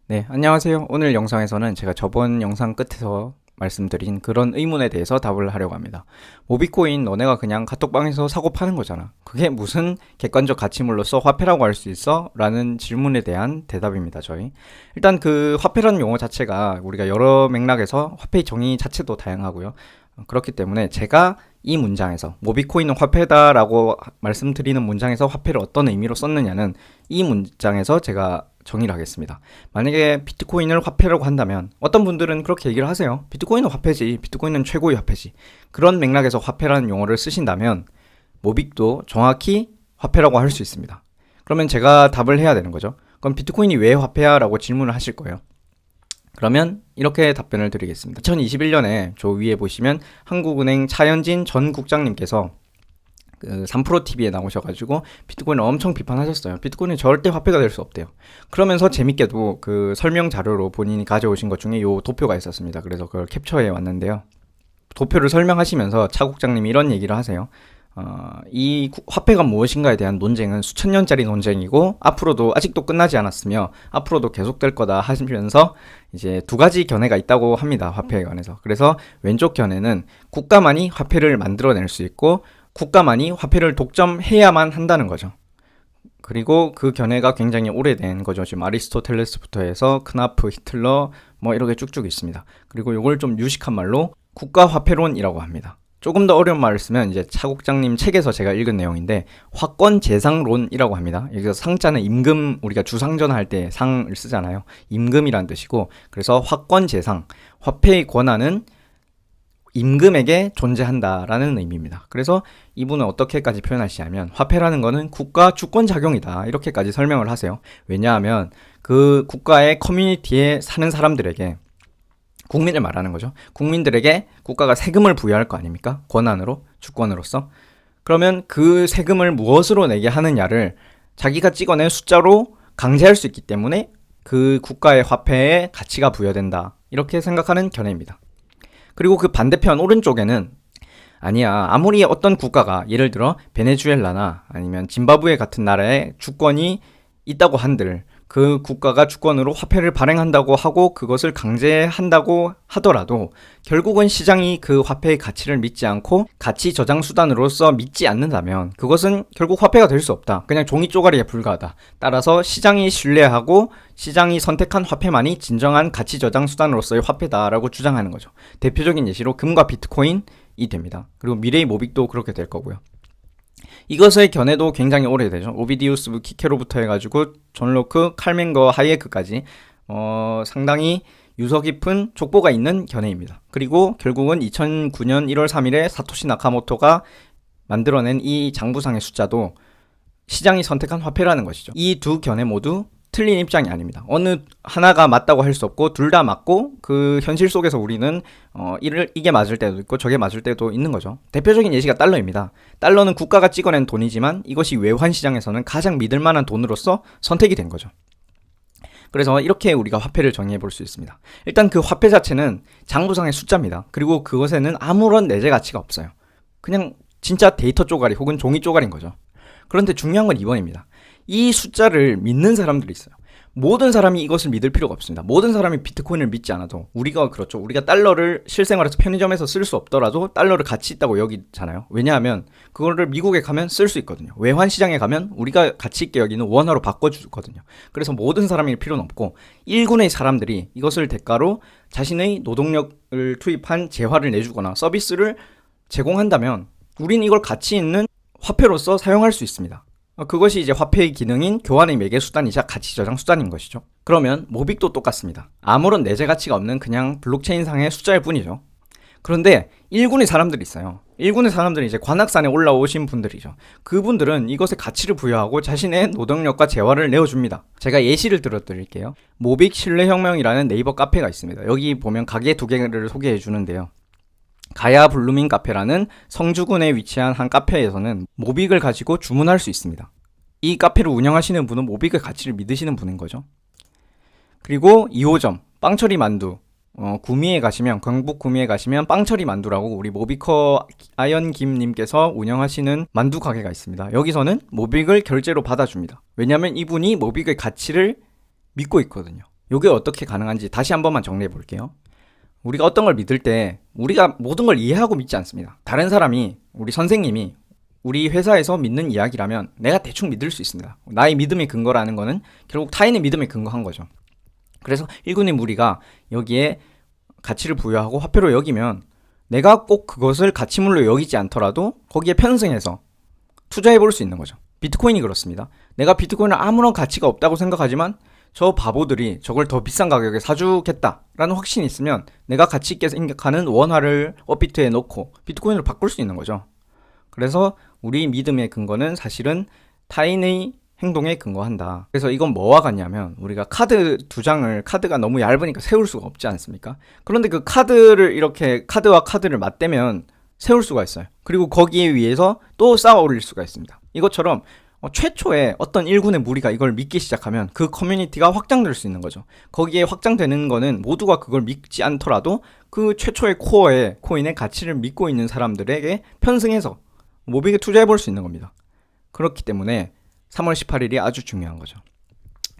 네, 안녕하세요. 오늘 영상에서는 제가 저번 영상 끝에서 말씀드린 그런 의문에 대해서 답을 하려고 합니다. 모비코인 너네가 그냥 카톡방에서 사고 파는 거잖아. 그게 무슨 객관적 가치물로서 화폐라고 할 수 있어? 라는 질문에 대한 대답입니다, 저희. 일단 그 화폐라는 용어 자체가 우리가 여러 맥락에서 화폐의 정의 자체도 다양하고요. 그렇기 때문에 제가 이 문장에서 모비코인은 화폐다라고 말씀드리는 문장에서 화폐를 어떤 의미로 썼느냐는 이 문장에서 제가 정의를 하겠습니다. 만약에 비트코인을 화폐라고 한다면 어떤 분들은 그렇게 얘기를 하세요. 비트코인은 화폐지. 비트코인은 최고의 화폐지. 그런 맥락에서 화폐라는 용어를 쓰신다면 모빅도 정확히 화폐라고 할 수 있습니다. 그러면 제가 답을 해야 되는 거죠. 그럼 비트코인이 왜 화폐야? 라고 질문을 하실 거예요. 그러면 이렇게 답변을 드리겠습니다. 2021년에 저 위에 보시면 한국은행 차현진 전 국장님께서 그 3프로TV에 나오셔가지고 비트코인을 엄청 비판하셨어요. 비트코인은 절대 화폐가 될 수 없대요. 그러면서 재밌게도 그 설명 자료로 본인이 가져오신 것 중에 요 도표가 있었습니다. 그래서 그걸 캡처해 왔는데요. 도표를 설명하시면서 차 국장님이 이런 얘기를 하세요. 이 화폐가 무엇인가에 대한 논쟁은 수천 년짜리 논쟁이고 앞으로도 아직도 끝나지 않았으며 앞으로도 계속될 거다 하시면서 이제 두 가지 견해가 있다고 합니다. 화폐에 관해서. 그래서 왼쪽 견해는 국가만이 화폐를 만들어낼 수 있고 국가만이 화폐를 독점해야만 한다는 거죠. 그리고 그 견해가 굉장히 오래된 거죠. 지금 아리스토텔레스부터 해서 크나프, 히틀러 뭐 이렇게 쭉쭉 있습니다. 그리고 이걸 좀 유식한 말로 국가화폐론이라고 합니다. 조금 더 어려운 말을 쓰면 이제 차국장님 책에서 제가 읽은 내용인데 화권재상론이라고 합니다. 여기서 상자는 임금, 우리가 주상전할 때 상을 쓰잖아요. 임금이란 뜻이고, 그래서 화권재상, 화폐의 권한은 임금에게 존재한다라는 의미입니다. 그래서 이분은 어떻게까지 표현하시냐면 화폐라는 거는 국가 주권작용이다 이렇게까지 설명을 하세요. 왜냐하면 그 국가의 커뮤니티에 사는 사람들에게, 국민을 말하는 거죠. 국민들에게 국가가 세금을 부여할 거 아닙니까? 권한으로, 주권으로서. 그러면 그 세금을 무엇으로 내게 하느냐를 자기가 찍어낸 숫자로 강제할 수 있기 때문에 그 국가의 화폐에 가치가 부여된다 이렇게 생각하는 견해입니다. 그리고 그 반대편 오른쪽에는 아니야, 아무리 어떤 국가가 예를 들어 베네수엘라나 아니면 짐바브웨 같은 나라에 주권이 있다고 한들 그 국가가 주권으로 화폐를 발행한다고 하고 그것을 강제한다고 하더라도 결국은 시장이 그 화폐의 가치를 믿지 않고 가치 저장 수단으로서 믿지 않는다면 그것은 결국 화폐가 될 수 없다. 그냥 종이 쪼가리에 불과하다. 따라서 시장이 신뢰하고 시장이 선택한 화폐만이 진정한 가치 저장 수단으로서의 화폐다라고 주장하는 거죠. 대표적인 예시로 금과 비트코인이 됩니다. 그리고 미래의 모빅도 그렇게 될 거고요. 이것의 견해도 굉장히 오래되죠. 오비디우스 키케로부터 해가지고 존 로크, 칼멘거, 하이에크까지 상당히 유서 깊은 족보가 있는 견해입니다. 그리고 결국은 2009년 1월 3일에 사토시 나카모토가 만들어낸 이 장부상의 숫자도 시장이 선택한 화폐라는 것이죠. 이 두 견해 모두 틀린 입장이 아닙니다. 어느 하나가 맞다고 할 수 없고 둘 다 맞고 그 현실 속에서 우리는 이게 맞을 때도 있고 저게 맞을 때도 있는 거죠. 대표적인 예시가 달러입니다. 달러는 국가가 찍어낸 돈이지만 이것이 외환 시장에서는 가장 믿을 만한 돈으로서 선택이 된 거죠. 그래서 이렇게 우리가 화폐를 정의해 볼 수 있습니다. 일단 그 화폐 자체는 장부상의 숫자입니다. 그리고 그것에는 아무런 내재 가치가 없어요. 그냥 진짜 데이터 쪼가리 혹은 종이 쪼가리인 거죠. 그런데 중요한 건 2번입니다. 이 숫자를 믿는 사람들이 있어요. 모든 사람이 이것을 믿을 필요가 없습니다. 모든 사람이 비트코인을 믿지 않아도 우리가 그렇죠. 우리가 달러를 실생활에서 편의점에서 쓸 수 없더라도 달러를 가치 있다고 여기잖아요. 왜냐하면 그거를 미국에 가면 쓸 수 있거든요. 외환 시장에 가면 우리가 가치 있게 여기는 원화로 바꿔주거든요. 그래서 모든 사람일 필요는 없고 일군의 사람들이 이것을 대가로 자신의 노동력을 투입한 재화를 내주거나 서비스를 제공한다면 우린 이걸 가치 있는 화폐로서 사용할 수 있습니다. 그것이 이제 화폐의 기능인 교환의 매개 수단이자 가치 저장 수단인 것이죠. 그러면 모빅도 똑같습니다. 아무런 내재 가치가 없는 그냥 블록체인상의 숫자일 뿐이죠. 그런데 1군의 사람들이 있어요. 1군의 사람들은 이제 관악산에 올라오신 분들이죠. 그분들은 이것에 가치를 부여하고 자신의 노동력과 재화를 내어줍니다. 제가 예시를 들어드릴게요. 모빅 신뢰혁명이라는 네이버 카페가 있습니다. 여기 보면 가게 두 개를 소개해 주는데요. 가야 블루밍 카페라는 성주군에 위치한 한 카페에서는 모빅을 가지고 주문할 수 있습니다. 이 카페를 운영하시는 분은 모빅의 가치를 믿으시는 분인 거죠. 그리고 2호점 빵처리 만두 구미에 가시면, 경북 구미에 가시면 빵처리 만두라고 우리 모비커 아연김님께서 운영하시는 만두 가게가 있습니다. 여기서는 모빅을 결제로 받아줍니다. 왜냐하면 이분이 모빅의 가치를 믿고 있거든요. 이게 어떻게 가능한지 다시 한 번만 정리해 볼게요. 우리가 어떤 걸 믿을 때 우리가 모든 걸 이해하고 믿지 않습니다. 다른 사람이, 우리 선생님이 우리 회사에서 믿는 이야기라면 내가 대충 믿을 수 있습니다. 나의 믿음의 근거라는 거는 결국 타인의 믿음에 근거한 거죠. 그래서 일군의 무리가 여기에 가치를 부여하고 화폐로 여기면 내가 꼭 그것을 가치물로 여기지 않더라도 거기에 편승해서 투자해 볼 수 있는 거죠. 비트코인이 그렇습니다. 내가 비트코인은 아무런 가치가 없다고 생각하지만 저 바보들이 저걸 더 비싼 가격에 사주겠다라는 확신이 있으면 내가 가치 있게 생각하는 원화를 업비트에 넣고 비트코인으로 바꿀 수 있는 거죠. 그래서 우리 믿음의 근거는 사실은 타인의 행동에 근거한다. 그래서 이건 뭐와 같냐면 우리가 카드 두 장을, 카드가 너무 얇으니까 세울 수가 없지 않습니까? 그런데 그 카드를 이렇게 카드와 카드를 맞대면 세울 수가 있어요. 그리고 거기에 위해서 또 쌓아 올릴 수가 있습니다. 이것처럼 최초에 어떤 일군의 무리가 이걸 믿기 시작하면 그 커뮤니티가 확장될 수 있는 거죠. 거기에 확장되는 거는 모두가 그걸 믿지 않더라도 그 최초의 코어의 코인의 가치를 믿고 있는 사람들에게 편승해서 모빅에 투자해 볼 수 있는 겁니다. 그렇기 때문에 3월 18일이 아주 중요한 거죠.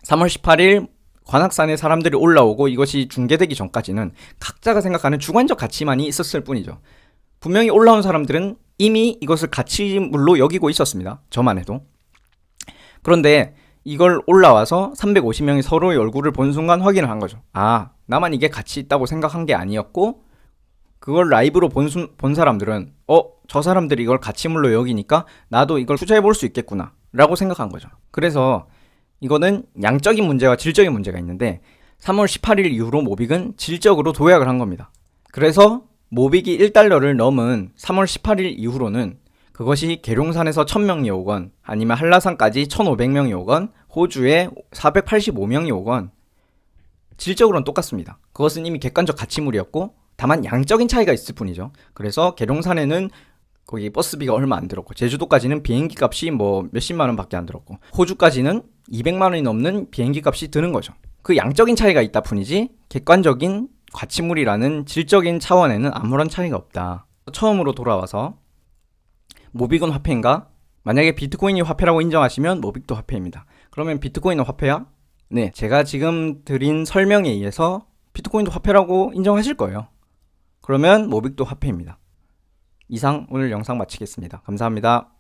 3월 18일 관악산에 사람들이 올라오고 이것이 중계되기 전까지는 각자가 생각하는 주관적 가치만이 있었을 뿐이죠. 분명히 올라온 사람들은 이미 이것을 가치물로 여기고 있었습니다. 저만 해도. 그런데 이걸 올라와서 350명이 서로의 얼굴을 본 순간 확인을 한 거죠. 아, 나만 이게 가치 있다고 생각한 게 아니었고 그걸 라이브로 본 사람들은 저 사람들이 이걸 가치물로 여기니까 나도 이걸 투자해 볼 수 있겠구나 라고 생각한 거죠. 그래서 이거는 양적인 문제와 질적인 문제가 있는데 3월 18일 이후로 모빅은 질적으로 도약을 한 겁니다. 그래서 모빅이 1달러를 넘은 3월 18일 이후로는 그것이 계룡산에서 1000명이 오건 아니면 한라산까지 1500명이 오건 호주에 485명이 오건 질적으로는 똑같습니다. 그것은 이미 객관적 가치물이었고 다만 양적인 차이가 있을 뿐이죠. 그래서 계룡산에는 거기 버스비가 얼마 안 들었고 제주도까지는 비행기 값이 뭐 몇십만 원 밖에 안 들었고 호주까지는 200만 원이 넘는 비행기 값이 드는 거죠. 그 양적인 차이가 있다 뿐이지 객관적인 가치물이라는 질적인 차원에는 아무런 차이가 없다. 처음으로 돌아와서 모빅은 화폐인가? 만약에 비트코인이 화폐라고 인정하시면 모빅도 화폐입니다. 그러면 비트코인은 화폐야? 네, 제가 지금 드린 설명에 의해서 비트코인도 화폐라고 인정하실 거예요. 그러면 모빅도 화폐입니다. 이상 오늘 영상 마치겠습니다. 감사합니다.